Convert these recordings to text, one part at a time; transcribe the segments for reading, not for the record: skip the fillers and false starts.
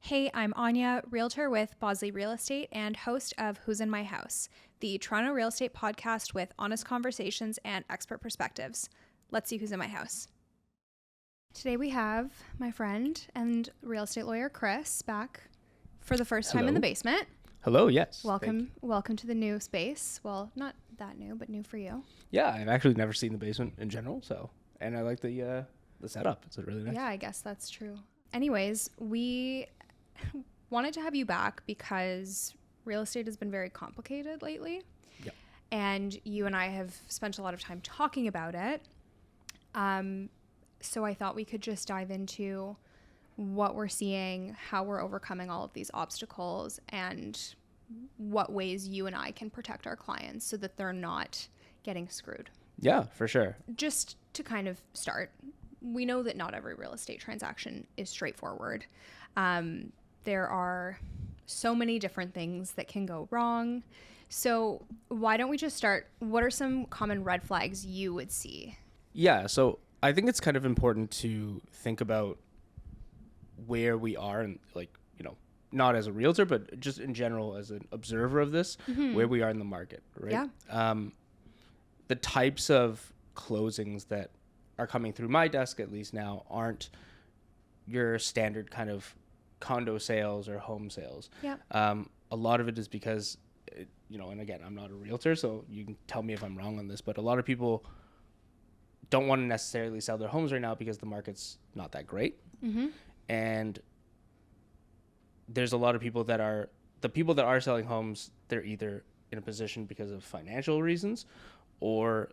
Hey, I'm Anya, Realtor with Bosley Real Estate and host of Who's in My House, the Toronto Real Estate podcast with honest conversations and expert perspectives. Let's see who's in my house. Today we have my friend and real estate lawyer Chris back for the first time in the basement. Hello, yes. Welcome to the new space. Well, not that new, but new for you. Yeah, I've actually never seen the basement in general, and I like the setup. It's really nice. Yeah, I guess that's true. Anyways, we wanted to have you back because real estate has been very complicated lately. Yep. And you and I have spent a lot of time talking about it. So I thought we could just dive into what we're seeing, how we're overcoming all of these obstacles, and what ways you and I can protect our clients so that they're not getting screwed. Yeah, for sure. Just to kind of start, we know that not every real estate transaction is straightforward. There are so many different things that can go wrong. So why don't we just start? What are some common red flags you would see? Yeah, so I think it's kind of important to think about where we are and not as a realtor, but just in general as an observer of this, where we are in the market, right? Yeah. The types of closings that are coming through my desk, at least now, aren't your standard kind of condo sales or home sales. Yeah. A lot of it is because, and again, I'm not a realtor, so you can tell me if I'm wrong on this, but a lot of people don't want to necessarily sell their homes right now because the market's not that great. Mm-hmm. And there's a lot of people that are selling homes, they're either in a position because of financial reasons, or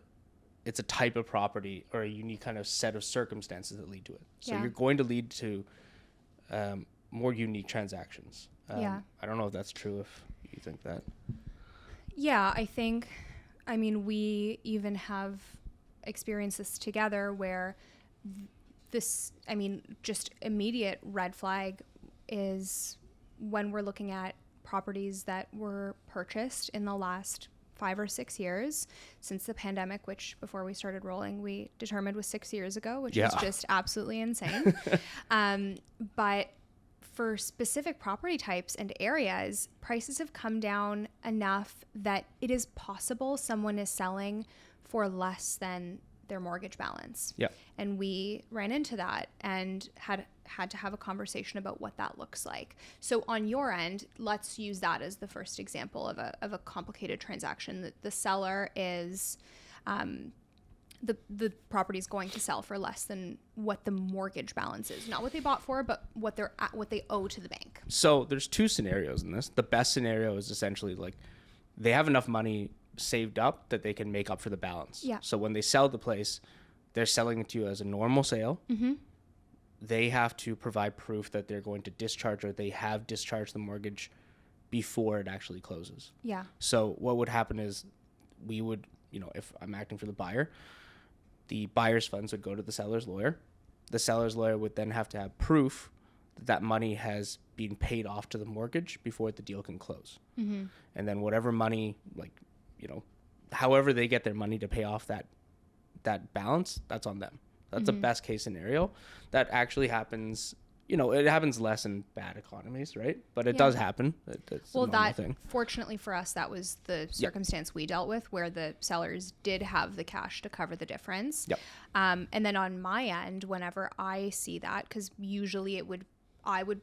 it's a type of property or a unique kind of set of circumstances that lead to it. So you're going to lead to more unique transactions. I don't know if that's true, if you think that. Yeah, we even have experienced this together where just immediate red flag is when we're looking at properties that were purchased in the last 5 or 6 years since the pandemic, which before we started rolling, we determined was 6 years ago, which is just absolutely insane. But for specific property types and areas, prices have come down enough that it is possible someone is selling for less than their mortgage balance. Yeah. And we ran into that and had to have a conversation about what that looks like. So on your end, let's use that as the first example of a complicated transaction. That the seller is the property is going to sell for less than what the mortgage balance is, not what they bought for, but what they owe to the bank. So there's two scenarios in this. The best scenario is essentially like they have enough money saved up that they can make up for the balance. Yeah. So when they sell the place, they're selling it to you as a normal sale. Mm-hmm. They have to provide proof that they're going to discharge or they have discharged the mortgage before it actually closes. Yeah. So what would happen is we would, if I'm acting for the buyer, the buyer's funds would go to the seller's lawyer. The seller's lawyer would then have to have proof that that money has been paid off to the mortgage before the deal can close. Mm-hmm. And then whatever money, however they get their money to pay off that balance, that's on them. That's the best case scenario. That actually happens, it happens less in bad economies, right? But it does happen. It's a normal thing. Fortunately for us, that was the circumstance we dealt with, where the sellers did have the cash to cover the difference. Yep. And then on my end, whenever I see that, because usually I would,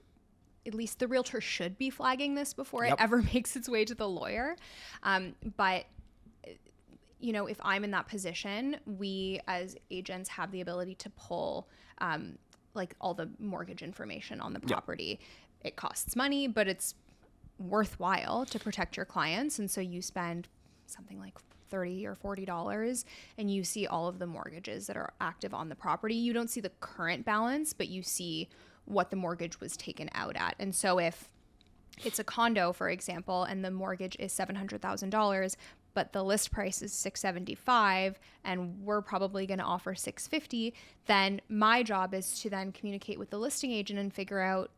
at least the realtor should be flagging this before it ever makes its way to the lawyer. But if I'm in that position, we as agents have the ability to pull all the mortgage information on the property. It costs money, but it's worthwhile to protect your clients. And so you spend something like $30 or $40 and you see all of the mortgages that are active on the property. You don't see the current balance, but you see what the mortgage was taken out at. And so if it's a condo, for example, and the mortgage is $700,000, but the list price is $675 and we're probably going to offer $650, then my job is to then communicate with the listing agent and figure out,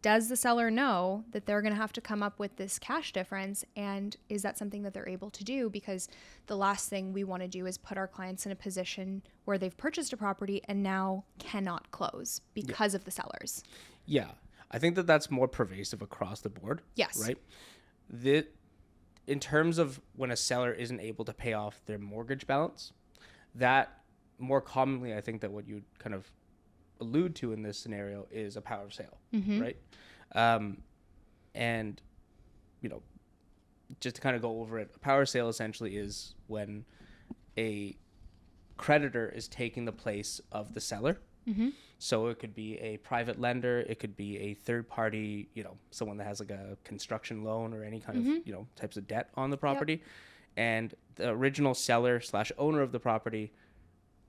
does the seller know that they're going to have to come up with this cash difference, and is that something that they're able to do? Because the last thing we want to do is put our clients in a position where they've purchased a property and now cannot close because of the sellers. Yeah. I think that that's more pervasive across the board. Yes. Right. In terms of when a seller isn't able to pay off their mortgage balance, that more commonly, I think that what you kind of allude to in this scenario is a power of sale, right? And, you know, just to kind of go over it, a power sale essentially is when a creditor is taking the place of the seller. So it could be a private lender, it could be a third party, you know, someone that has like a construction loan or any kind of, you know, types of debt on the property. And the original seller / owner of the property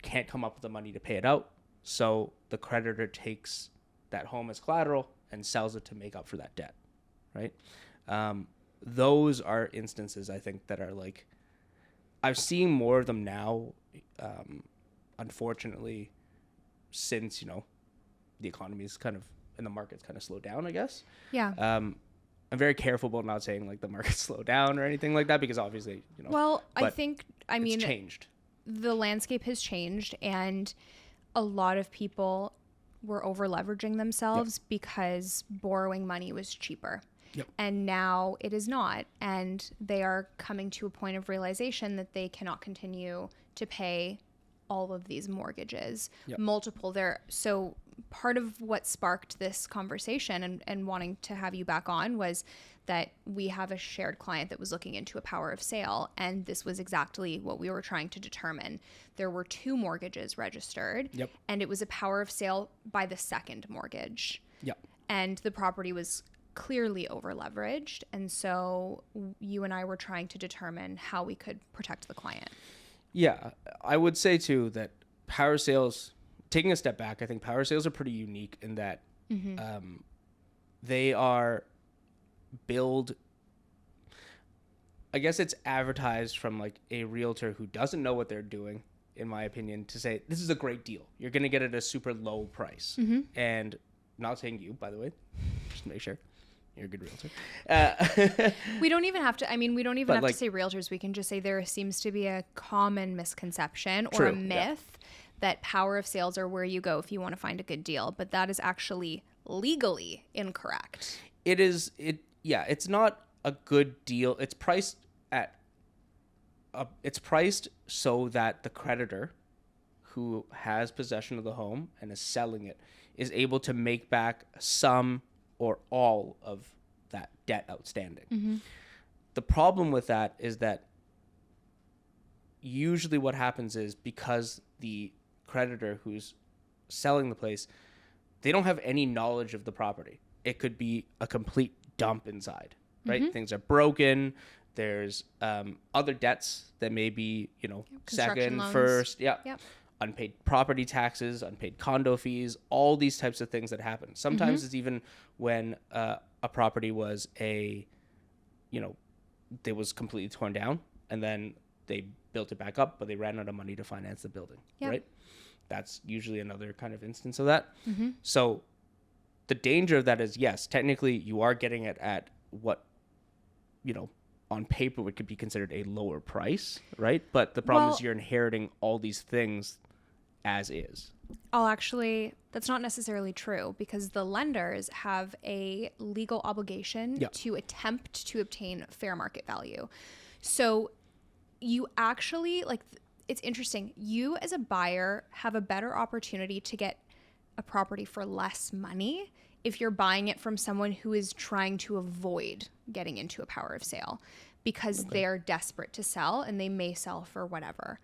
can't come up with the money to pay it out. So the creditor takes that home as collateral and sells it to make up for that debt, right? Those are instances, I think, that are like, I've seen more of them now, unfortunately, since, you know, the economy is kind of, and the market's kind of slowed down, I guess. Yeah. I'm very careful about not saying like the market slowed down or anything like that, because obviously, you know. Well, I think, I mean, it's changed. The landscape has changed, and a lot of people were over leveraging themselves because borrowing money was cheaper. And now it is not. And they are coming to a point of realization that they cannot continue to pay all of these mortgages, multiple there. So part of what sparked this conversation and wanting to have you back on was that we have a shared client that was looking into a power of sale, and this was exactly what we were trying to determine. There were 2 mortgages registered, and it was a power of sale by the second mortgage. And the property was clearly over leveraged, and so you and I were trying to determine how we could protect the client. Yeah, I would say too that power sales, taking a step back, I think power sales are pretty unique in that they are billed, I guess it's advertised from like a realtor who doesn't know what they're doing, in my opinion, to say, this is a great deal. You're going to get it at a super low price. And not saying you, by the way, just to make sure. You're a good realtor. We don't even have to, I mean, we don't even have to say realtors. We can just say there seems to be a common misconception or a myth that power of sales are where you go if you want to find a good deal. But that is actually legally incorrect. It is, it's not a good deal. It's priced so that the creditor who has possession of the home and is selling it is able to make back some or all of that debt outstanding. The problem with that is that usually what happens is, because the creditor who's selling the place, they don't have any knowledge of the property. It could be a complete dump inside, right? Things are broken. There's other debts that may be, you know, second, loans. First. Unpaid property taxes, unpaid condo fees, all these types of things that happen. Sometimes it's even when a property was it was completely torn down, and then they built it back up, but they ran out of money to finance the building, right? That's usually another kind of instance of that. So the danger of that is, yes, technically you are getting it at what, you know, on paper would could be considered a lower price, right? But the problem is you're inheriting all these things as is. That's not necessarily true, because the lenders have a legal obligation to attempt to obtain fair market value. So you actually, like, it's interesting. You as a buyer have a better opportunity to get a property for less money if you're buying it from someone who is trying to avoid getting into a power of sale, because they're desperate to sell and they may sell for whatever.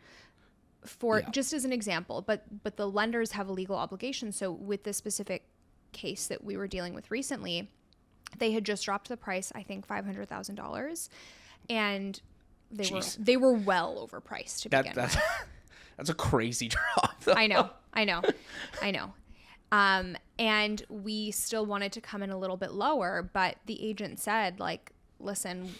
Just as an example, but the lenders have a legal obligation. So with this specific case that we were dealing with recently, they had just dropped the price, I think $500,000, and they were well overpriced to begin with. That's a crazy drop, though. I know. And we still wanted to come in a little bit lower, but the agent said, like, listen,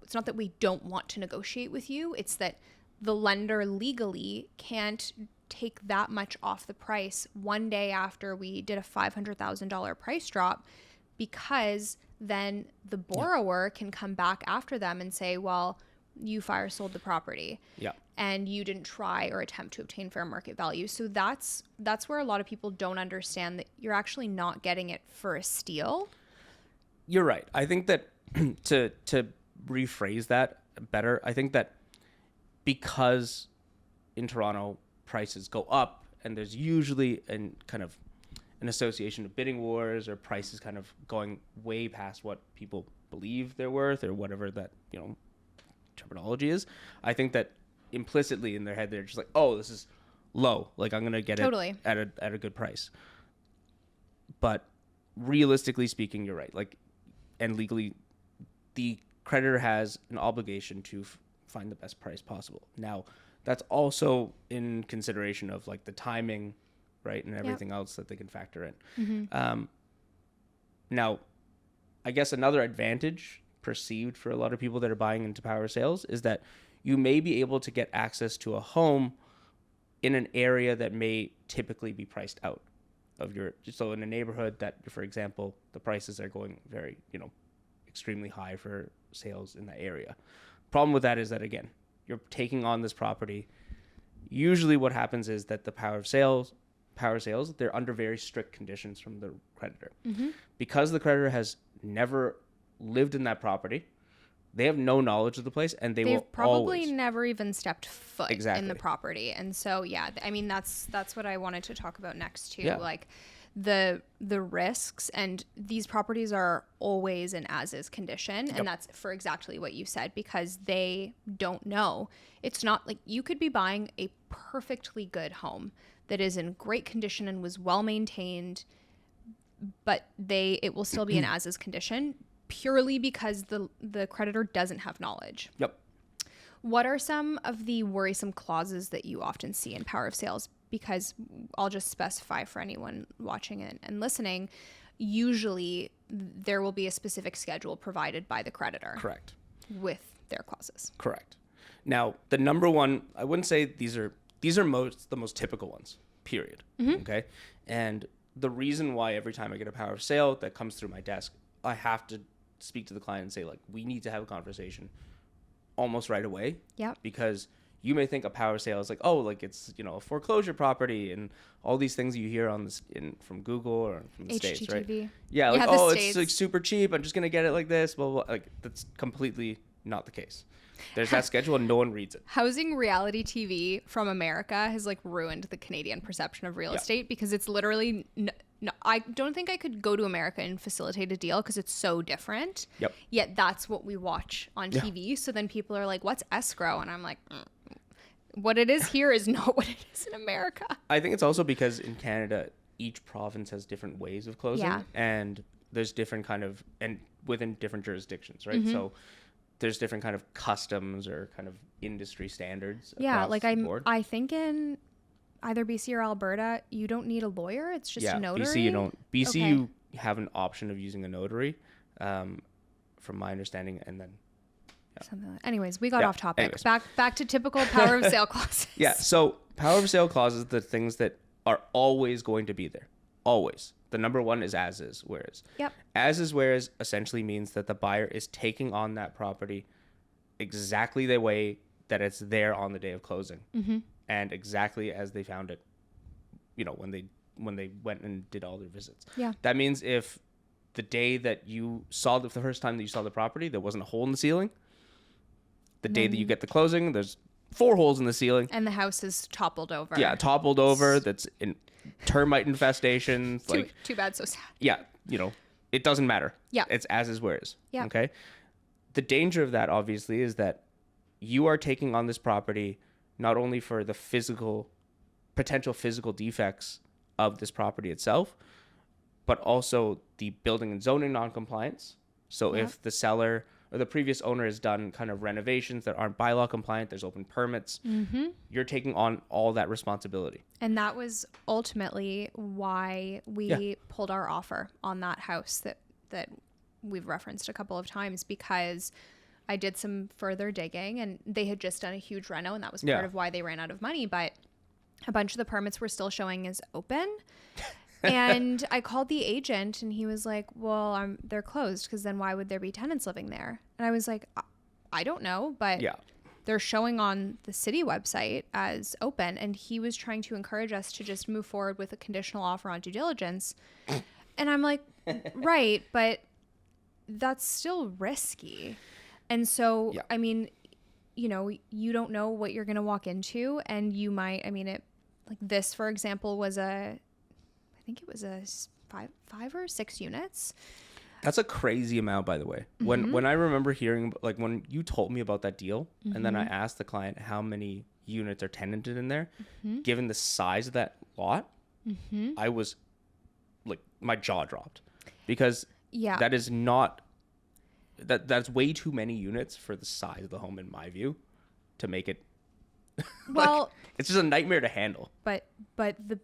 it's not that we don't want to negotiate with you. It's that the lender legally can't take that much off the price one day after we did a $500,000 price drop, because then the borrower can come back after them and say, well, you fire sold the property. and you didn't try or attempt to obtain fair market value. So that's where a lot of people don't understand that you're actually not getting it for a steal. You're right. I think that to rephrase that better, I think that because in Toronto prices go up, and there's usually an association of bidding wars or prices kind of going way past what people believe they're worth or whatever that, terminology is. I think that implicitly in their head, they're just like, oh, this is low. Like, I'm going to get it at a good price. But realistically speaking, you're right. Like, and legally, the creditor has an obligation to find the best price possible. Now, that's also in consideration of like the timing, right, and everything else that they can factor in. Now, I guess another advantage perceived for a lot of people that are buying into power sales is that you may be able to get access to a home in an area that may typically be priced out of so in a neighborhood that, for example, the prices are going very, extremely high for sales in that area. Problem with that is that, again, you're taking on this property. Usually what happens is that the power sales, they're under very strict conditions from the creditor. Because the creditor has never lived in that property, they have no knowledge of the place, and they've probably never even stepped foot in the property. And so, I mean, that's what I wanted to talk about next too. Like the risks, and these properties are always in as-is condition. And that's for exactly what you said, because they don't know. It's not like you could be buying a perfectly good home that is in great condition and was well maintained, but it will still be in as-is condition purely because the creditor doesn't have knowledge. What are some of the worrisome clauses that you often see in power of sales? Because I'll just specify for anyone watching and listening, usually there will be a specific schedule provided by the creditor. Correct. With their clauses. Correct. Now, the number one, I wouldn't say these are the most typical ones, period. Okay? And the reason why every time I get a power of sale that comes through my desk, I have to speak to the client and say, like, we need to have a conversation almost right away. Because you may think a power sale is like, oh, like it's, a foreclosure property and all these things you hear on this from Google or from the States, right? Yeah, like, it's like super cheap. I'm just going to get it like this, blah, blah, blah. Like, that's completely not the case. There's that schedule and no one reads it. Housing reality TV from America has like ruined the Canadian perception of real estate, because it's literally no, I don't think I could go to America and facilitate a deal because it's so different. Yet that's what we watch on TV. So then people are like, what's escrow? And I'm like, what it is here is not what it is in America. I think it's also because in Canada, each province has different ways of closing, and there's different and within different jurisdictions, right? So there's different kind of customs or kind of industry standards. Like I think in either BC or Alberta, you don't need a lawyer. It's just a notary. BC you don't. BC you have an option of using a notary, from my understanding, and then something like that. Anyways, we got off topic. Anyways. Back to typical power of sale clauses. So power of sale clauses, the things that are always going to be there. Always. The number one is as is, whereas. As is, whereas essentially means that the buyer is taking on that property exactly the way that it's there on the day of closing, and exactly as they found it, when they went and did all their visits. That means if the day that you saw the first time that you saw the property, there wasn't a hole in the ceiling. The day that you get the closing, there's 4 holes in the ceiling. And the house is toppled over. Toppled over. That's in termite infestations. Too bad, so sad. It doesn't matter. It's as is, where is. Okay. The danger of that, obviously, is that you are taking on this property not only for the potential physical defects of this property itself, but also the building and zoning noncompliance. So if the seller or the previous owner has done kind of renovations that aren't bylaw compliant, there's open permits, you're taking on all that responsibility. And that was ultimately why we pulled our offer on that house that we've referenced a couple of times, because I did some further digging and they had just done a huge reno, and that was part of why they ran out of money. But a bunch of the permits were still showing as open. And I called the agent and he was like, well, they're closed, because then why would there be tenants living there? And I was like, I don't know, but they're showing on the city website as open, and he was trying to encourage us to just move forward with a conditional offer on due diligence. And I'm like, right, but that's still risky. And so, I mean, you know, you don't know what you're going to walk into, and you might, I mean, it, like this, for example, was I think it was a five or 6 units. That's a crazy amount, by the way. When I remember hearing, like when you told me about that deal, and then I asked the client how many units are tenanted in there, given the size of that lot, I was like, my jaw dropped, because that is not, that's way too many units for the size of the home, in my view, to make it. Well, like, it's just a nightmare to handle. But the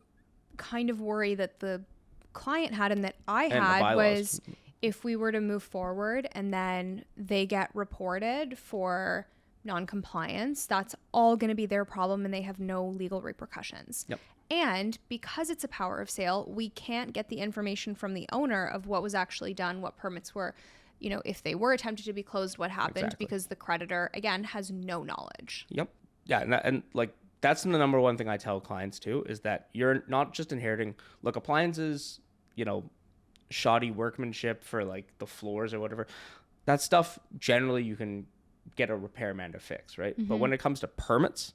kind of worry that the client had and that I had was, if we were to move forward and then they get reported for non-compliance, that's all going to be their problem, and they have no legal repercussions. Yep. And because it's a power of sale, we can't get the information from the owner of what was actually done, what permits were, you know, if they were attempted to be closed, what happened, because the creditor, again, has no knowledge. Yep. Yeah. And like, that's the number one thing I tell clients too, is that you're not just inheriting, look, appliances, you know, shoddy workmanship for like the floors or whatever, that stuff generally you can get a repairman to fix, right? But when it comes to permits,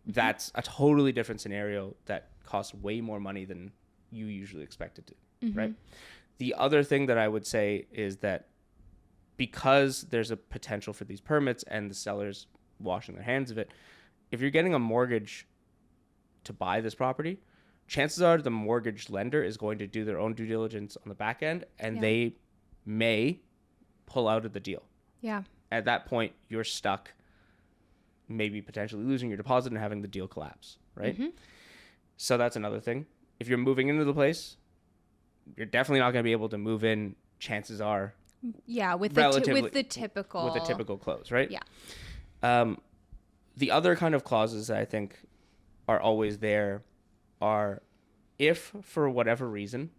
that's a totally different scenario that costs way more money than you usually expect it to, right? The other thing that I would say is that because there's a potential for these permits and the seller's washing their hands of it, if you're getting a mortgage to buy this property, chances are the mortgage lender is going to do their own due diligence on the back end, and they may pull out of the deal. Yeah. At that point, you're stuck, maybe potentially losing your deposit and having the deal collapse, right? So that's another thing. If you're moving into the place, you're definitely not going to be able to move in, chances are. Yeah, with the typical close, right? Yeah. The other kind of clauses that I think are always there are, if for whatever reason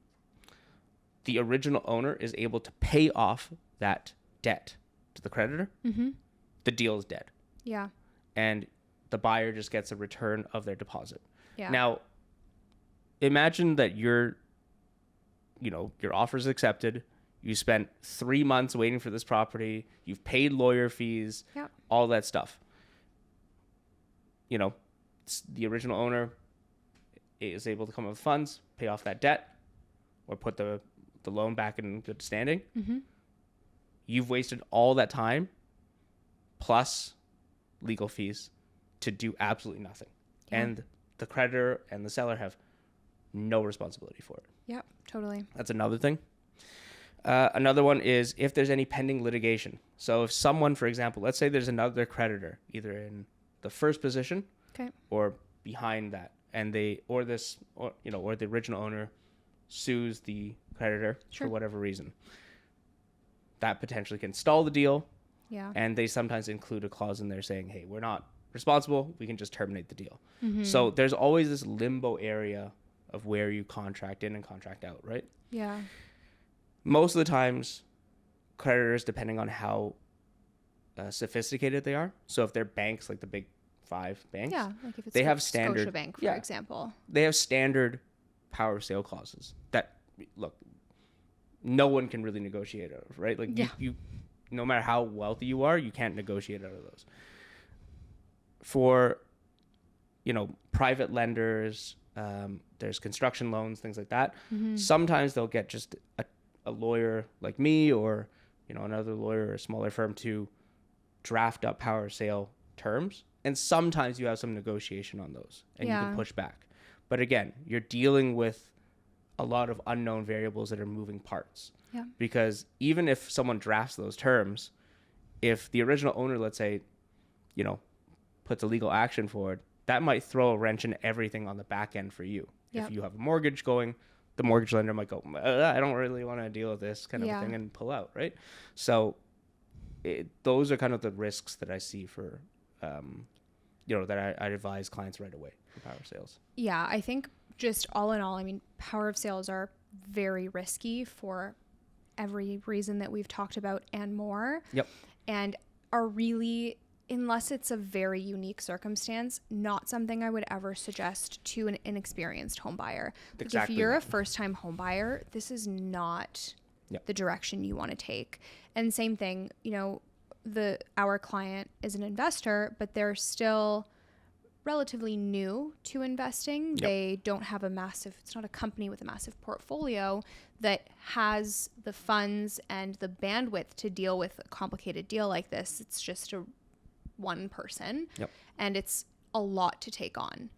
the original owner is able to pay off that debt to the creditor, the deal is dead. Yeah. And the buyer just gets a return of their deposit. Yeah. Now, imagine that your offer is accepted. You spent 3 months waiting for this property. You've paid lawyer fees, all that stuff. You know, the original owner is able to come up with funds, pay off that debt, or put the loan back in good standing. You've wasted all that time plus legal fees to do absolutely nothing. And the creditor and the seller have no responsibility for it. Yep, totally. That's another thing. Another one is if there's any pending litigation. So if someone, for example, let's say there's another creditor, either in the first position or behind that, and the original owner sues the creditor for whatever reason, that potentially can stall the deal. Yeah. And they sometimes include a clause in there saying, hey, we're not responsible, we can just terminate the deal. So there's always this limbo area of where you contract in and contract out, right? Yeah. Most of the times, creditors, depending on how sophisticated they are, so if they're banks, like the big 5 banks, like if it's they have standard Scotiabank, for example. They have standard power of sale clauses that, look, no one can really negotiate out of, right? Like you no matter how wealthy you are, you can't negotiate out of those. For, private lenders, there's construction loans, things like that. Sometimes they'll get just a lawyer like me, or, another lawyer or a smaller firm to draft up power of sale terms. And sometimes you have some negotiation on those and you can push back. But again, you're dealing with a lot of unknown variables that are moving parts. Yeah. Because even if someone drafts those terms, if the original owner, let's say, puts a legal action forward, that might throw a wrench in everything on the back end for you. If you have a mortgage going, the mortgage lender might go, I don't really want to deal with this kind of a thing, and pull out, right? So those are kind of the risks that I see for, that I advise clients right away for power sales. Yeah, I think just all in all, I mean, power of sales are very risky for every reason that we've talked about and more. Yep. And are really unless it's a very unique circumstance, not something I would ever suggest to an inexperienced home buyer. Exactly. If you're a first-time home buyer, this is not the direction you want to take. And same thing, you know, our client is an investor, but they're still relatively new to investing. They don't have it's not a company with a massive portfolio that has the funds and the bandwidth to deal with a complicated deal like this. It's just one person, and it's a lot to take on.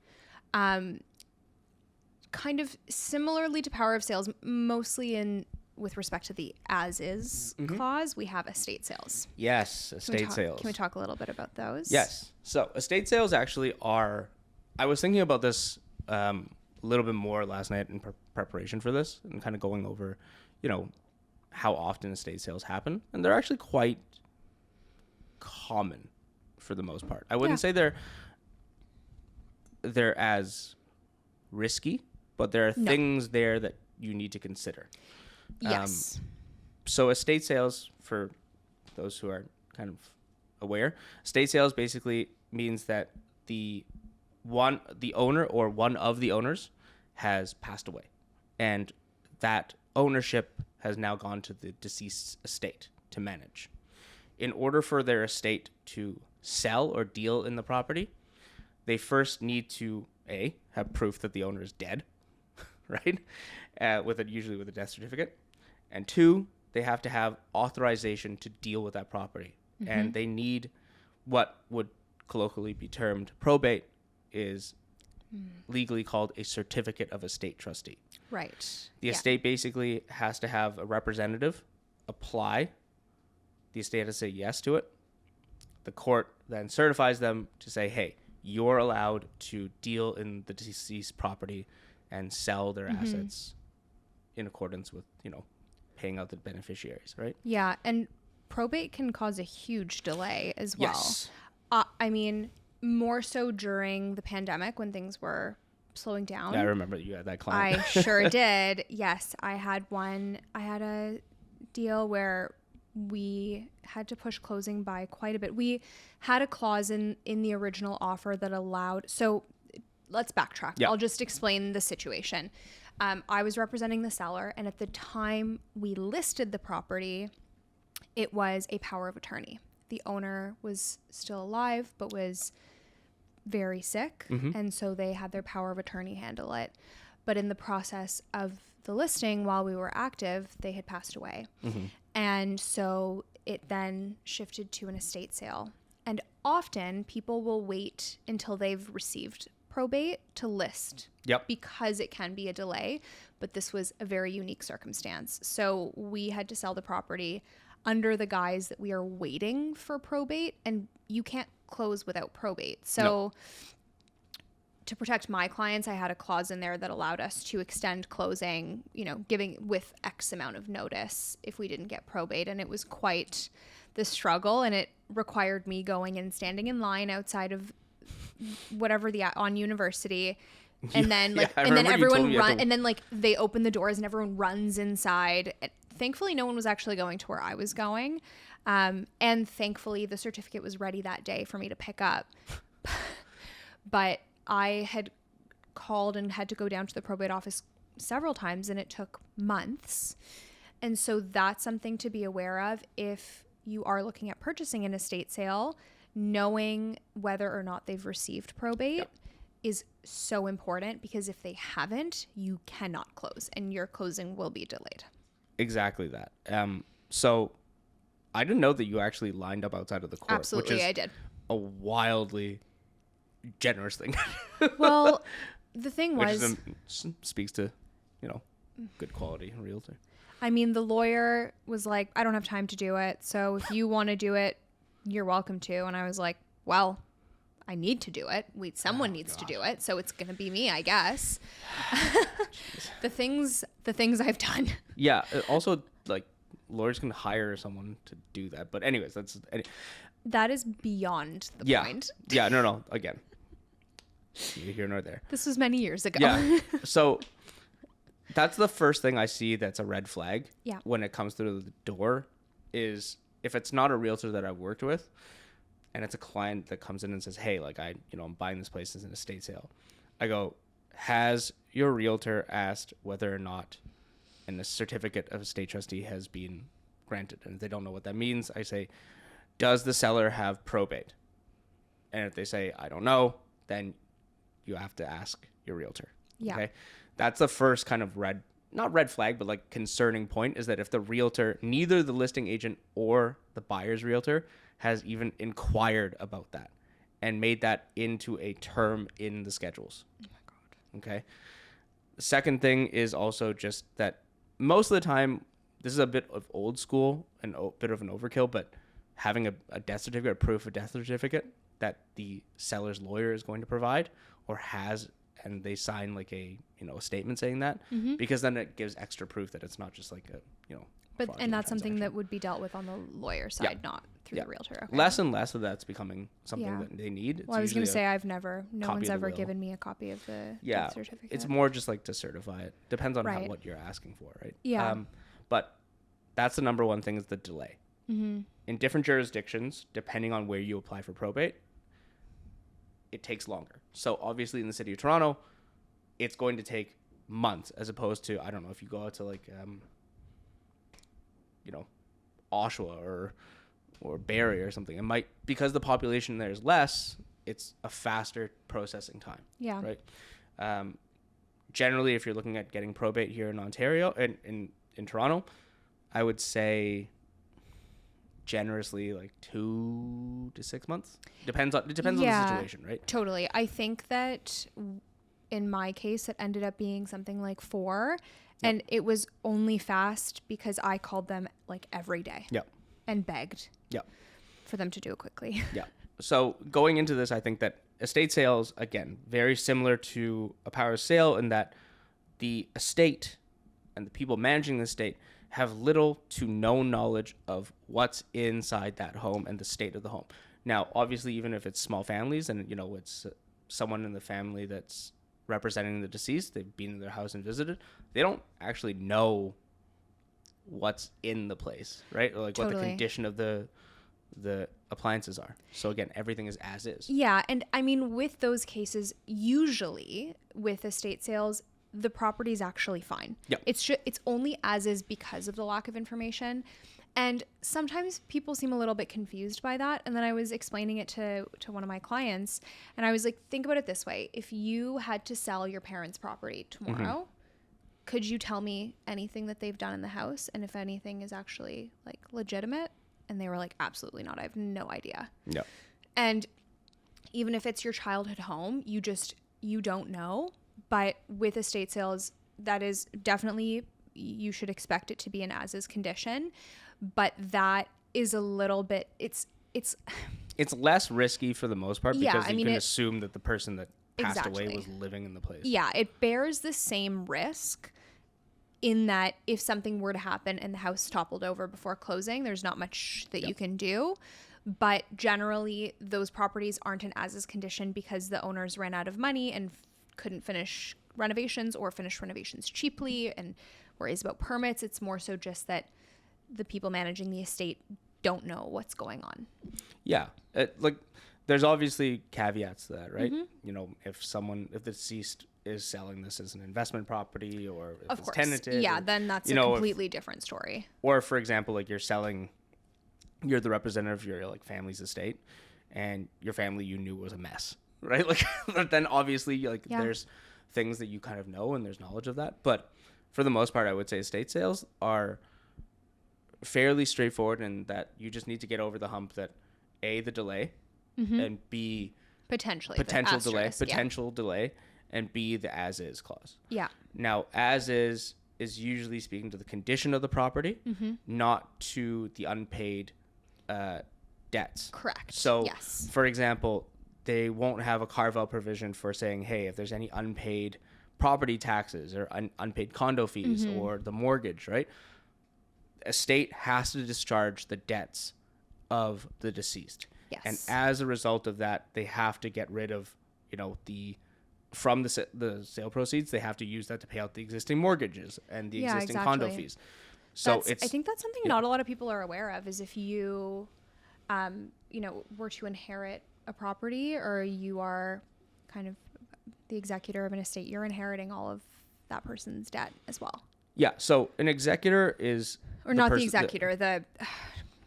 Kind of similarly to power of sales, mostly with respect to the as-is clause, we have estate sales. Yes, estate sales. Can we talk a little bit about those? Yes. So estate sales actually are, I was thinking about this a little bit more last night in preparation for this, and kind of going over, you know, how often estate sales happen. And they're actually quite common for the most part. I wouldn't say they're as risky, but there are things there that you need to consider. Yes. So estate sales, for those who are kind of aware, estate sales basically means that the owner or one of the owners has passed away, and that ownership has now gone to the deceased estate to manage. In order for their estate to sell or deal in the property, they first need to have proof that the owner is dead, right? Usually with a death certificate. And 2, they have to have authorization to deal with that property. And they need what would colloquially be termed probate, is legally called a certificate of estate trustee. Right. The estate basically has to have a representative apply. The estate has to say yes to it. The court then certifies them to say, hey, you're allowed to deal in the deceased property and sell their assets in accordance with, you know, paying out the beneficiaries, right? Yeah, and probate can cause a huge delay as well. Yes. I mean, more so during the pandemic when things were slowing down. Yeah, I remember you had that client. I sure did. Yes, I had a deal where we had to push closing by quite a bit. We had a clause in the original offer that allowed, so let's backtrack. Yeah. I'll just explain the situation. I was representing the seller, and at the time we listed the property, it was a power of attorney. The owner was still alive, but was very sick, and so they had their power of attorney handle it. But in the process of the listing, while we were active, they had passed away. And so it then shifted to an estate sale. And often people will wait until they've received probate to list because it can be a delay, but this was a very unique circumstance. So we had to sell the property under the guise that we are waiting for probate, and you can't close without probate. So to protect my clients, I had a clause in there that allowed us to extend closing, you know, giving with X amount of notice if we didn't get probate. And it was quite the struggle, and it required me going and standing in line outside of whatever on University, and then and then everyone and then they open the doors and everyone runs inside. And thankfully no one was actually going to where I was going, and thankfully the certificate was ready that day for me to pick up. But I had called and had to go down to the probate office several times, and it took months. And so that's something to be aware of if you are looking at purchasing an estate sale. Knowing whether or not they've received probate is so important, because if they haven't, you cannot close and your closing will be delayed. Exactly that. So I didn't know that you actually lined up outside of the court. Absolutely, which is I did. A wildly generous thing. Well, the thing was, speaks to, you know, good quality realtor. I mean, the lawyer was like, I don't have time to do it, so if you want to do it, you're welcome to. And I was like, well, I need to do it. Someone needs to do it, so it's gonna be me, I guess. the things I've done. Yeah. Also, like, lawyers can hire someone to do that, but anyways, that is beyond the point. Yeah. No. Again, neither here nor there. This was many years ago. Yeah. So that's the first thing I see that's a red flag. Yeah. When it comes through the door, is if it's not a realtor that I've worked with, and it's a client that comes in and says, hey, like I'm buying this place as an estate sale. I go, has your realtor asked whether or not a certificate of estate trustee has been granted? And if they don't know what that means, I say, does the seller have probate? And if they say, I don't know, then you have to ask your realtor. Yeah. Okay. That's the first kind of not red flag, but like concerning point, is that if the realtor, neither the listing agent or the buyer's realtor has even inquired about that and made that into a term in the schedules. Oh my God. Okay. The second thing is also just that most of the time, this is a bit of old school and a bit of an overkill, but having a death certificate, a proof of death certificate that the seller's lawyer is going to provide or has, and they sign like a statement saying that, because then it gives extra proof that it's not just like and that's something that would be dealt with on the lawyer side, not through the realtor. Okay. Less and less of that's becoming something that they need. Well, I was going to say no one's ever given me a copy of the death certificate. It's more just like to certify it. Depends on what you're asking for, right? Yeah. But that's the number one thing, is the delay. In different jurisdictions, depending on where you apply for probate, it takes longer. So obviously in the city of Toronto, it's going to take months, as opposed to, I don't know, if you go out to like, Oshawa or Barrie or something, it might, because the population there is less, it's a faster processing time. Yeah. Right. Generally, if you're looking at getting probate here in Ontario, in Toronto, I would say generously like 2 to 6 months. Depends on the situation, right? Totally. I think that in my case, it ended up being something like 4, and it was only fast because I called them like every day. And begged. For them to do it quickly. So going into this, I think that estate sales, again, very similar to a power of sale in that the estate and the people managing the estate have little to no knowledge of what's inside that home and the state of the home. Now, obviously, even if it's small families and, it's someone in the family that's representing the deceased, they've been in their house and visited, they don't actually know what's in the place, right? Or like what the condition of the appliances are. So again, everything is as is. Yeah. And I mean, with those cases, usually with estate sales, the property is actually fine. It's only as is because of the lack of information. And sometimes people seem a little bit confused by that. And then I was explaining it to one of my clients, and I was like, think about it this way. If you had to sell your parents' property tomorrow, could you tell me anything that they've done in the house, and if anything is actually like legitimate? And they were like, absolutely not. I have no idea. And even if it's your childhood home, you don't know. But with estate sales, that is definitely, you should expect it to be an as-is condition. But that is a little bit, it's less risky for the most part, because you can assume that the person that passed away was living in the place. Yeah, it bears the same risk in that if something were to happen and the house toppled over before closing, there's not much that you can do. But generally, those properties aren't in as-is condition because the owners ran out of money and couldn't finish renovations or finish renovations cheaply and worries about permits. It's more so just that the people managing the estate don't know what's going on. Yeah. There's obviously caveats to that, right? If the deceased is selling this as an investment property, or if it's tenanted. Yeah, then that's a completely different story. Or for example, like you're the representative of your like family's estate, and your family you knew was a mess, right? Like then obviously there's things that you kind of know and there's knowledge of that. But for the most part, I would say estate sales are fairly straightforward, in that you just need to get over the hump that A, the delay, and B, potential delay, and B, the as is clause. Yeah. Now, as is usually speaking to the condition of the property, not to the unpaid debts. Correct. So, for example, they won't have a carve-out provision for saying, hey, if there's any unpaid property taxes or unpaid condo fees or the mortgage, right? Estate has to discharge the debts of the deceased. Yes. And as a result of that, they have to get rid of, from the sale proceeds, they have to use that to pay out the existing mortgages and the existing condo fees. So I think that's something not a lot of people are aware of, is if you were to inherit a property, or you are kind of the executor of an estate, you're inheriting all of that person's debt as well. Yeah. So an executor is, or not the executor,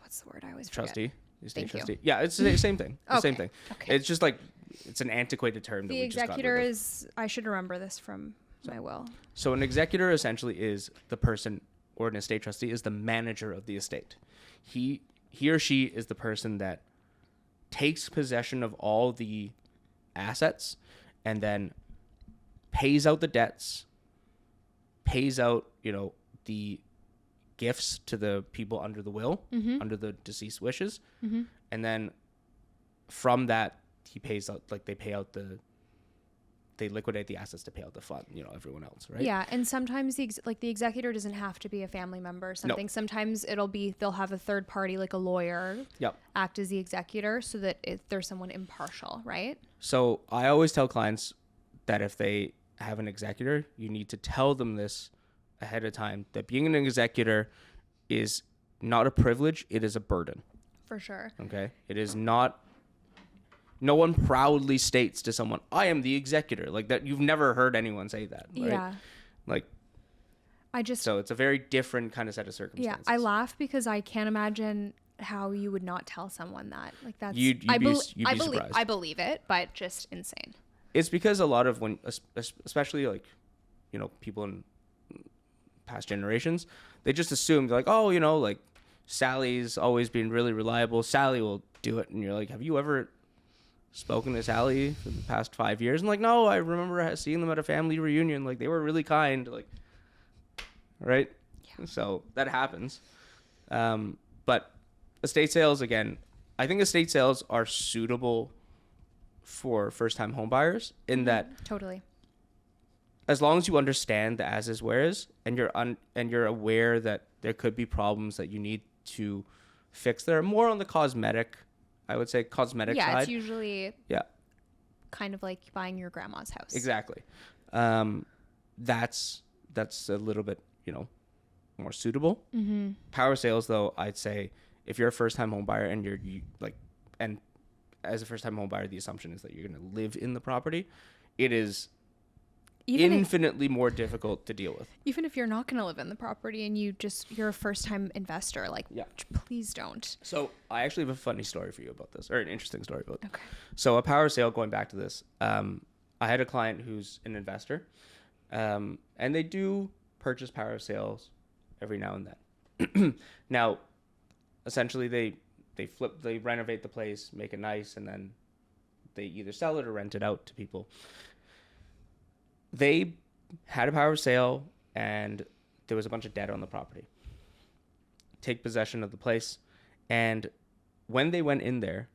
what's the word I always forget? Trustee. Estate Thank trustee. you. Yeah, it's the same thing. The same thing. Okay. It's just like, it's an antiquated term that The we just got executor rid of. is, I should remember this from my will. So an executor essentially is the person, or an estate trustee is the manager of the estate. He or she is the person that takes possession of all the assets and then pays out the debts, pays out, the gifts to the people under the will, under the deceased wishes. And then from that, he pays out, like they liquidate the assets to pay out the fund, everyone else, right? Yeah, and sometimes the executor doesn't have to be a family member or something. No. Sometimes they'll have a third party, like a lawyer, act as the executor, so that there's someone impartial, right? So I always tell clients that if they have an executor, you need to tell them this ahead of time, that being an executor is not a privilege, it is a burden. For sure. Okay? It is not. No one proudly states to someone, I am the executor. Like that, you've never heard anyone say that, right? Yeah. Like, so it's a very different kind of set of circumstances. Yeah, I laugh because I can't imagine how you would not tell someone that. Like that's, you'd be surprised. I believe it, but just insane. It's because a lot of especially like, people in past generations, they just assumed like, oh, like Sally's always been really reliable. Sally will do it. And you're like, have you ever spoken to Sally for the past 5 years? And like, no, I remember seeing them at a family reunion. Like they were really kind, like, right? Yeah. So that happens. But estate sales, again, I think estate sales are suitable for first-time home buyers in that totally, as long as you understand the as is where is, and you're aware that there could be problems that you need to fix. They're more on the cosmetic, I would say, side. Yeah, it's usually kind of like buying your grandma's house. Exactly. That's a little bit, more suitable. Power sales, though, I'd say if you're a first-time home buyer and and as a first-time home buyer, the assumption is that you're going to live in the property. It is infinitely more difficult to deal with. Even if you're not going to live in the property and you're a first-time investor, please don't. So I actually have a funny story for you about this, or an interesting story about it. Okay. So a power sale, going back to this, I had a client who's an investor, and they do purchase power sales every now and then. Now, essentially they renovate the place, make it nice, and then they either sell it or rent it out to people. They had a power sale and there was a bunch of debt on the property. Take possession of the place. And when they went in there,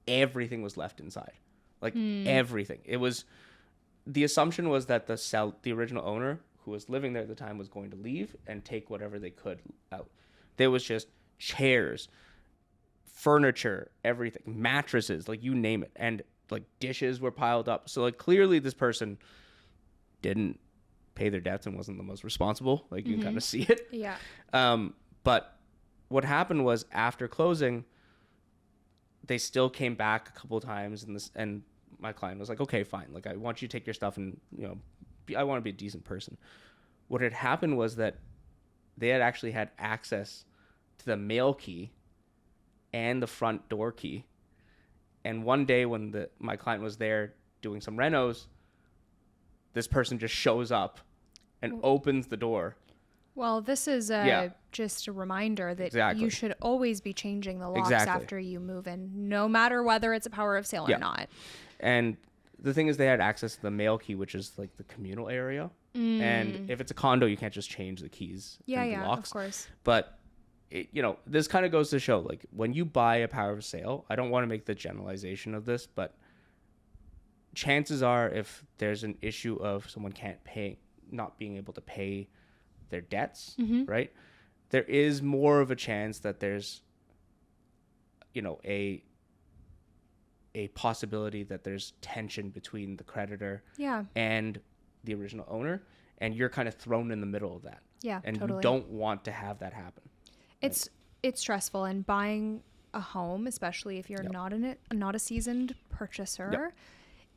everything was left inside. Like everything. The assumption was that the original owner who was living there at the time was going to leave and take whatever they could out. There was just chairs, furniture, everything, mattresses, like you name it. And like dishes were piled up. So like clearly this person didn't pay their debts and wasn't the most responsible. Like you can kind of see it. Yeah. But what happened was after closing, they still came back a couple of times and my client was like, okay, fine. Like I want you to take your stuff and, I want to be a decent person. What had happened was that they had actually had access to the mail key and the front door key. And one day when my client was there doing some renos, this person just shows up and opens the door. Well, this is just a reminder that you should always be changing the locks after you move in, no matter whether it's a power of sale or not. And the thing is they had access to the mail key, which is like the communal area. And if it's a condo, you can't just change the keys and the locks. Of course. But this kind of goes to show, like, when you buy a power of sale, I don't want to make the generalization of this, but chances are if there's an issue of someone not being able to pay their debts, right? There is more of a chance that there's, a possibility that there's tension between the creditor and the original owner, and you're kind of thrown in the middle of that. Yeah, and totally. You don't want to have that happen. It's stressful, and buying a home, especially if you're Yep. not a seasoned purchaser, Yep.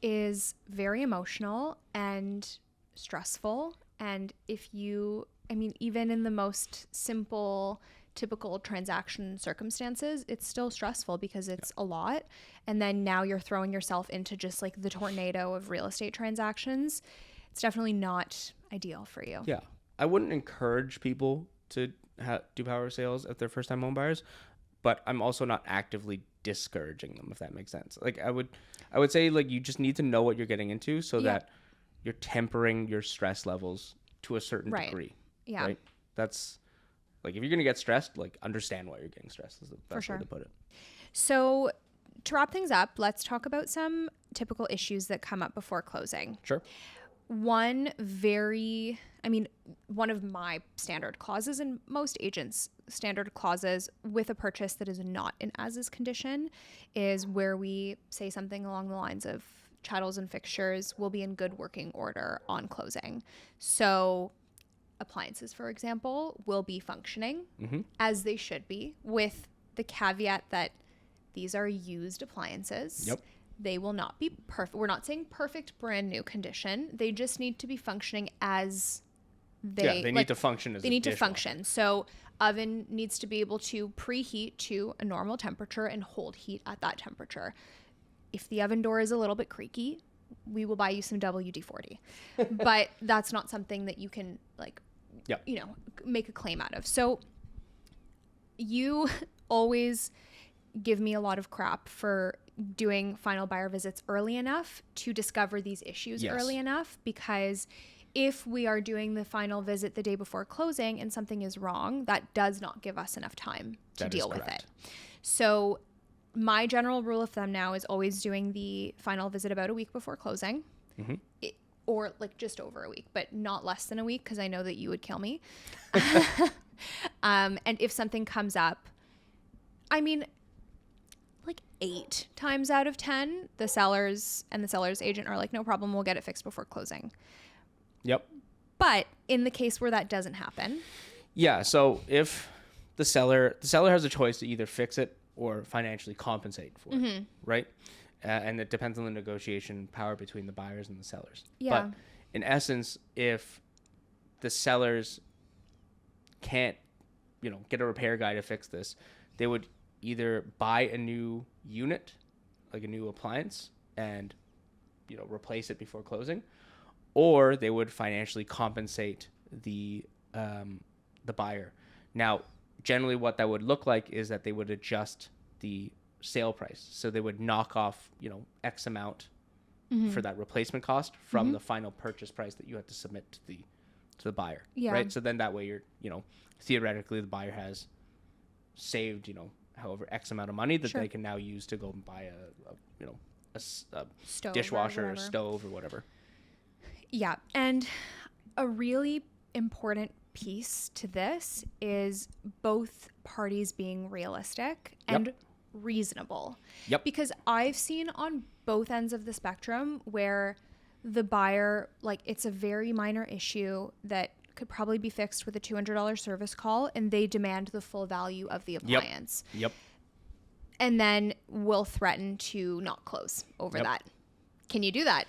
is very emotional and stressful. And even in the most simple, typical transaction circumstances, it's still stressful because it's a lot. And then now you're throwing yourself into just like the tornado of real estate transactions. It's definitely not ideal for you. Yeah. I wouldn't encourage people to do power sales if they're first-time home buyers, but I'm also not actively discouraging them, if that makes sense. Like I would say like you just need to know what you're getting into so that you're tempering your stress levels to a certain degree. Yeah. Right. That's like, if you're going to get stressed, like understand why you're getting stressed is the best way to put it. So to wrap things up, let's talk about some typical issues that come up before closing. Sure. One of my standard clauses, and most agents' standard clauses with a purchase that is not in as-is condition, is where we say something along the lines of chattels and fixtures will be in good working order on closing. So appliances, for example, will be functioning as they should be, with the caveat that these are used appliances. Yep. They will not be perfect. We're not saying perfect brand new condition. They just need to be functioning as they need to function as they need to function. So oven needs to be able to preheat to a normal temperature and hold heat at that temperature. If the oven door is a little bit creaky, we will buy you some WD-40. But that's not something that you can make a claim out of. So you always give me a lot of crap for doing final buyer visits early enough to discover these issues early enough, because if we are doing the final visit the day before closing and something is wrong, that does not give us enough time to deal with it. So my general rule of thumb now is always doing the final visit about a week before closing, or like just over a week, but not less than a week, because I know that you would kill me. And if something comes up, like 8 times out of 10, the sellers and the seller's agent are like, no problem, we'll get it fixed before closing. Yep. But in the case where that doesn't happen. Yeah. So if the seller has a choice to either fix it or financially compensate for it, right? And it depends on the negotiation power between the buyers and the sellers. Yeah. But in essence, if the sellers can't, get a repair guy to fix this, they would either buy a new unit, like a new appliance, and replace it before closing, or they would financially compensate the buyer. Now, generally what that would look like is that they would adjust the sale price. So they would knock off, X amount for that replacement cost from the final purchase price that you had to submit to the buyer. Yeah. Right. So then that way you're, theoretically the buyer has saved, however X amount of money that they can now use to go and buy a Stove dishwasher or a stove or whatever. Yeah. And a really important piece to this is both parties being realistic and reasonable. Yep. Because I've seen on both ends of the spectrum where the buyer, like, it's a very minor issue that could probably be fixed with a $200 service call, and they demand the full value of the appliance. Yep. And then will threaten to not close over that. Can you do that?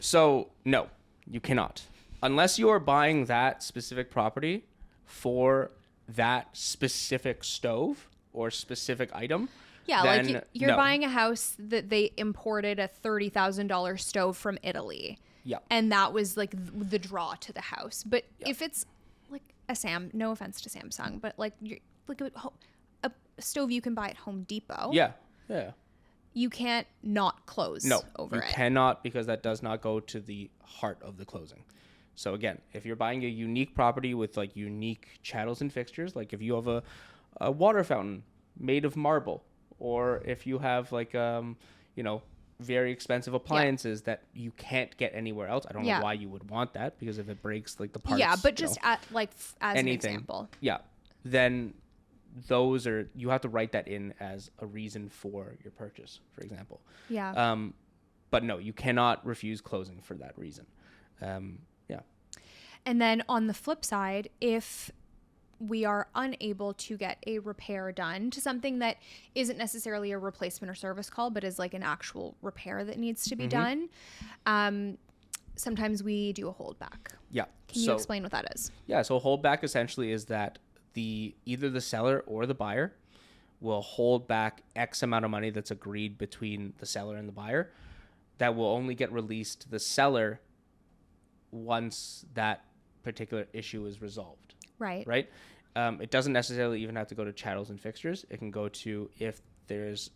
So, no, you cannot. Unless you are buying that specific property for that specific stove or specific item. Yeah, like you're buying a house that they imported a $30,000 stove from Italy. Yeah. And that was like the draw to the house. But if it's like no offense to Samsung, but like a stove you can buy at Home Depot. Yeah. Yeah. You can't not close over it. You cannot, because that does not go to the heart of the closing. So again, if you're buying a unique property with like unique chattels and fixtures, like if you have a water fountain made of marble, or if you have like very expensive appliances that you can't get anywhere else. I don't know why you would want that, because if it breaks like the parts. Yeah, but just as an example. Yeah. Then you have to write that in as a reason for your purchase, for example. Yeah. But no, you cannot refuse closing for that reason. Yeah. And then on the flip side, if we are unable to get a repair done to something that isn't necessarily a replacement or service call, but is like an actual repair that needs to be done, sometimes we do a holdback. Yeah. Can you explain what that is? Yeah. So holdback essentially is that either the seller or the buyer will hold back X amount of money that's agreed between the seller and the buyer that will only get released to the seller once that particular issue is resolved. Right. Right. It doesn't necessarily even have to go to chattels and fixtures. It can go to if there's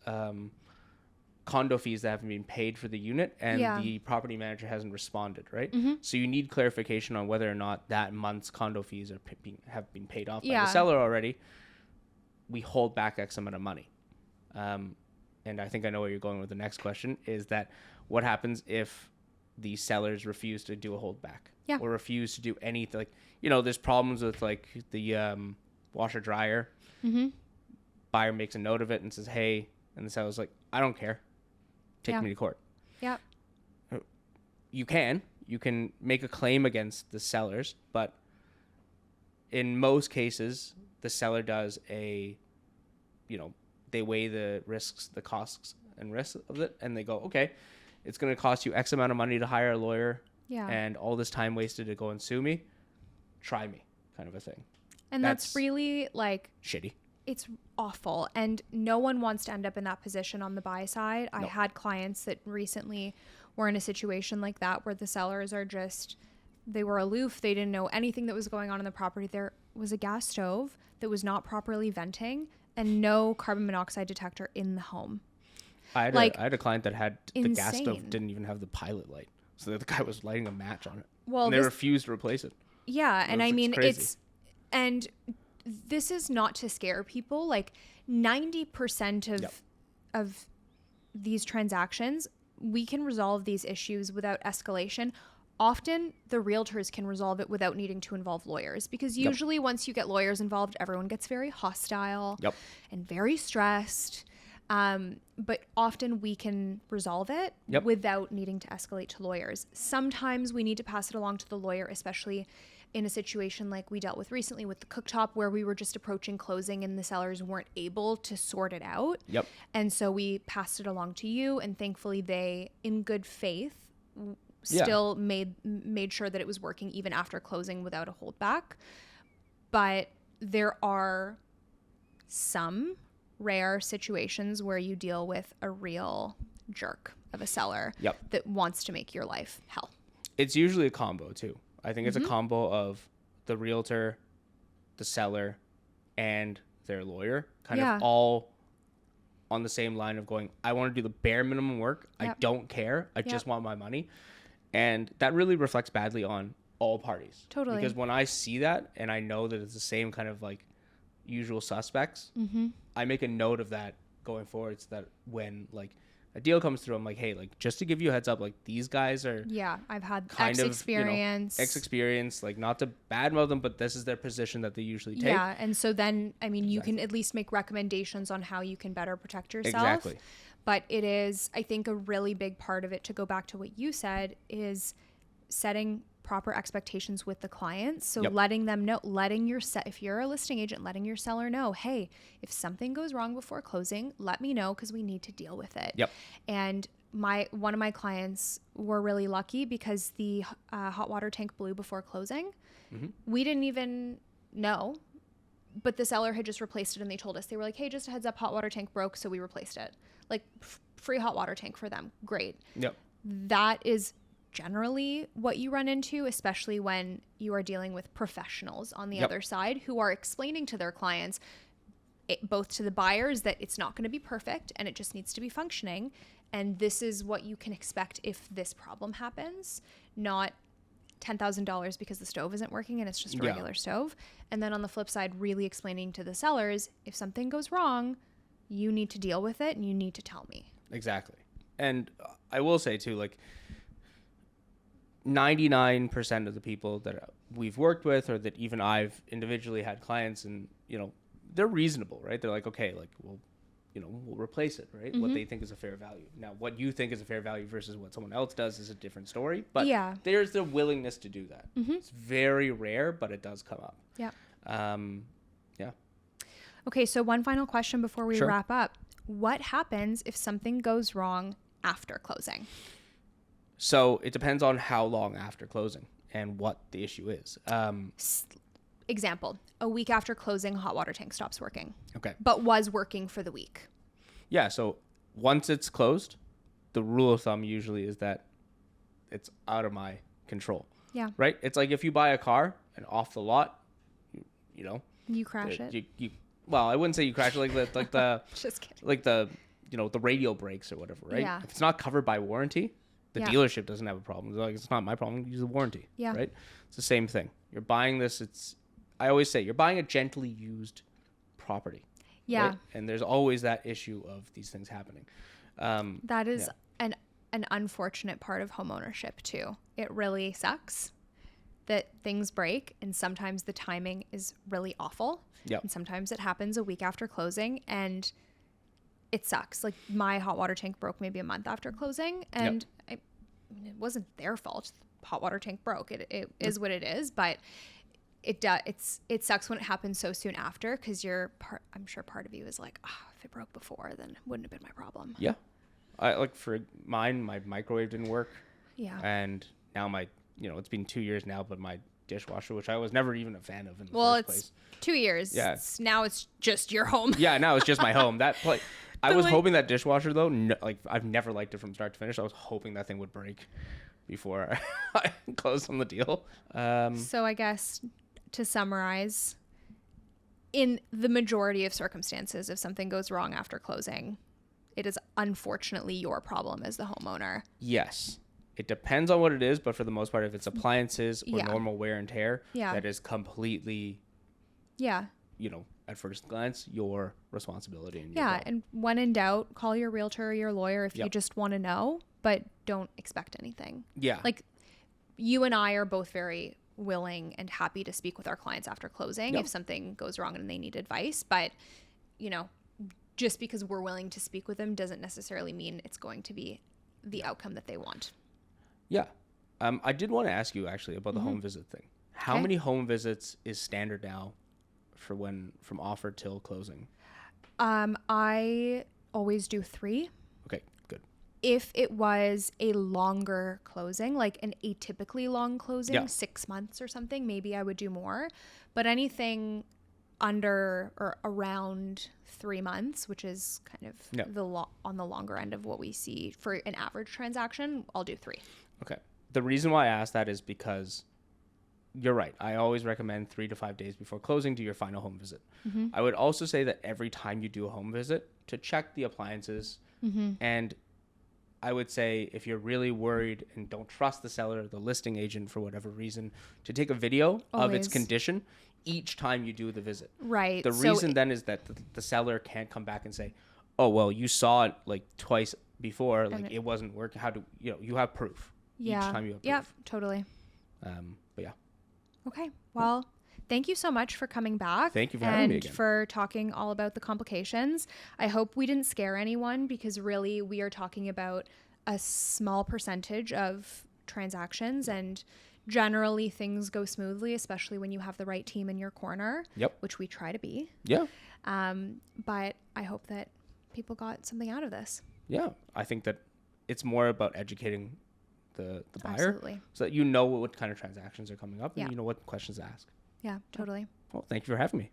condo fees that haven't been paid for the unit and the property manager hasn't responded, right? So you need clarification on whether or not that month's condo fees have been paid off by the seller already. We hold back X amount of money. And I think I know where you're going with the next question, is that what happens if the sellers refuse to do a holdback or refuse to do anything? Like, there's problems with like the washer dryer. Buyer makes a note of it and says, hey, and the seller's like, I don't care. Take me to court. Yeah. You can make a claim against the sellers, but in most cases, the seller does they weigh the risks, the costs and risks of it, and they go, okay, it's going to cost you X amount of money to hire a lawyer and all this time wasted to go and sue me. Try me, kind of a thing. And that's really like shitty. It's awful. And no one wants to end up in that position on the buy side. I had clients that recently were in a situation like that where the sellers are they were aloof. They didn't know anything that was going on in the property. There was a gas stove that was not properly venting and no carbon monoxide detector in the home. I had a client that had the gas stove didn't even have the pilot light. So the guy was lighting a match on it. Well, and they refused to replace it. Yeah. And I mean, and this is not to scare people. Like 90% of these transactions, we can resolve these issues without escalation. Often the realtors can resolve it without needing to involve lawyers, because usually once you get lawyers involved, everyone gets very hostile and very stressed. But often we can resolve it without needing to escalate to lawyers. Sometimes we need to pass it along to the lawyer, especially in a situation like we dealt with recently with the cooktop, where we were just approaching closing and the sellers weren't able to sort it out. And so we passed it along to you, and thankfully they, in good faith, still made sure that it was working even after closing without a holdback. But there are some rare situations where you deal with a real jerk of a seller that wants to make your life hell. It's usually a combo too. I think it's a combo of the realtor, the seller, and their lawyer, kind of all on the same line of going, I want to do the bare minimum work. I don't care. I just want my money. And that really reflects badly on all parties. Totally. Because when I see that and I know that it's the same kind of like usual suspects, I make a note of that going forward, so that when like a deal comes through, I'm like, hey, like, just to give you a heads up, like, these guys are I've had X experience, like, not to badmouth them, but this is their position that they usually take. And so then, I mean, you can at least make recommendations on how you can better protect yourself. Exactly. But it is, I think, a really big part of it, to go back to what you said, is setting proper expectations with the clients. So letting them know, if you're a listing agent, letting your seller know, hey, if something goes wrong before closing, let me know, because we need to deal with it. And one of my clients were really lucky, because the hot water tank blew before closing. We didn't even know, but the seller had just replaced it, and they told us. They were like, hey, just a heads up, hot water tank broke, so we replaced it. Like, free hot water tank for them. Great. That is generally what you run into, especially when you are dealing with professionals on the other side, who are explaining to their clients, both to the buyers, that it's not going to be perfect and it just needs to be functioning, and this is what you can expect if this problem happens, not $10,000 because the stove isn't working and it's just a regular stove. And then on the flip side, really explaining to the sellers, if something goes wrong, you need to deal with it and you need to tell me. Exactly. And I will say too, like, 99% of the people that we've worked with, or that even I've individually had clients, and, they're reasonable, right? They're like, okay, like, we'll replace it, right? What they think is a fair value. Now, what you think is a fair value versus what someone else does is a different story. But there's the willingness to do that. It's very rare, but it does come up. Yeah. Okay, so one final question before we Sure. wrap up. What happens if something goes wrong after closing? So it depends on how long after closing and what the issue is. Example, a week after closing, hot water tank stops working, Okay. but was working for the week. Yeah. So once it's closed, the rule of thumb usually is that it's out of my control. Yeah. Right? It's like if you buy a car and off the lot, you know, You crash it. Well, I wouldn't say you crash it like the Just kidding. like the the radial brakes or whatever, right? Yeah. If it's not covered by warranty, the Yeah. dealership doesn't have a problem. It's like, it's not my problem. Use the warranty. Yeah. Right? It's the same thing. You're buying this. I always say you're buying a gently used property. Yeah. Right? And there's always that issue of these things happening. That is an unfortunate part of homeownership too. It really sucks that things break, and sometimes the timing is really awful. Yep. And sometimes it happens a week after closing, and it sucks. Like my hot water tank broke maybe a month after closing, and it wasn't their fault. Hot water tank broke. It is what it is, but it sucks when it happens so soon after, because I'm sure part of you is like, if it broke before, then it wouldn't have been my problem. Yeah. I like for mine, my microwave didn't work. Yeah. And now it's been 2 years now, but my dishwasher, which I was never even a fan of in the first place. It's 2 years. Yeah. Now it's just your home. Yeah, now it's just my home. I was like- hoping that dishwasher though, I've never liked it from start to finish. I was hoping that thing would break before I closed on the deal. So I guess to summarize, in the majority of circumstances, if something goes wrong after closing, it is unfortunately your problem as the homeowner. Yes. It depends on what it is, but for the most part, if it's appliances or Yeah. normal wear and tear, Yeah. that is completely, Yeah. at first glance, your responsibility. And your Yeah. job. And when in doubt, call your realtor or your lawyer if you Yep. just want to know, but don't expect anything. Yeah. Like you and I are both very willing and happy to speak with our clients after closing Yep. if something goes wrong and they need advice. But, just because we're willing to speak with them doesn't necessarily mean it's going to be the outcome that they want. Yeah. I did want to ask you actually about the home visit thing. How Okay. many home visits is standard now from offer till closing? I always do 3. Okay, good. If it was a longer closing, like an atypically long closing, Yeah. 6 months or something, maybe I would do more. But anything under or around 3 months, which is kind of Yeah. on the longer end of what we see for an average transaction, I'll do 3. Okay. The reason why I asked that is because you're right. I always recommend 3 to 5 days before closing do your final home visit. I would also say that every time you do a home visit to check the appliances, and I would say if you're really worried and don't trust the seller, the listing agent for whatever reason, to take a video of its Always. condition each time you do the visit. Right. The reason then is that the seller can't come back and say, "Oh, well, you saw it like twice before, like it wasn't working." How do you have proof? Yeah. Each time you have proof. Yeah, totally. But yeah. Okay. Well, thank you so much for coming back. Thank you for having me and again. for talking all about the complications. I hope we didn't scare anyone, because really we are talking about a small percentage of transactions, and generally things go smoothly, especially when you have the right team in your corner, Yep. which we try to be. Yeah. But I hope that people got something out of this. Yeah. I think that it's more about educating the buyer Absolutely. so that you know what kind of transactions are coming up and Yeah. you know what questions to ask. Yeah, totally. Well, thank you for having me.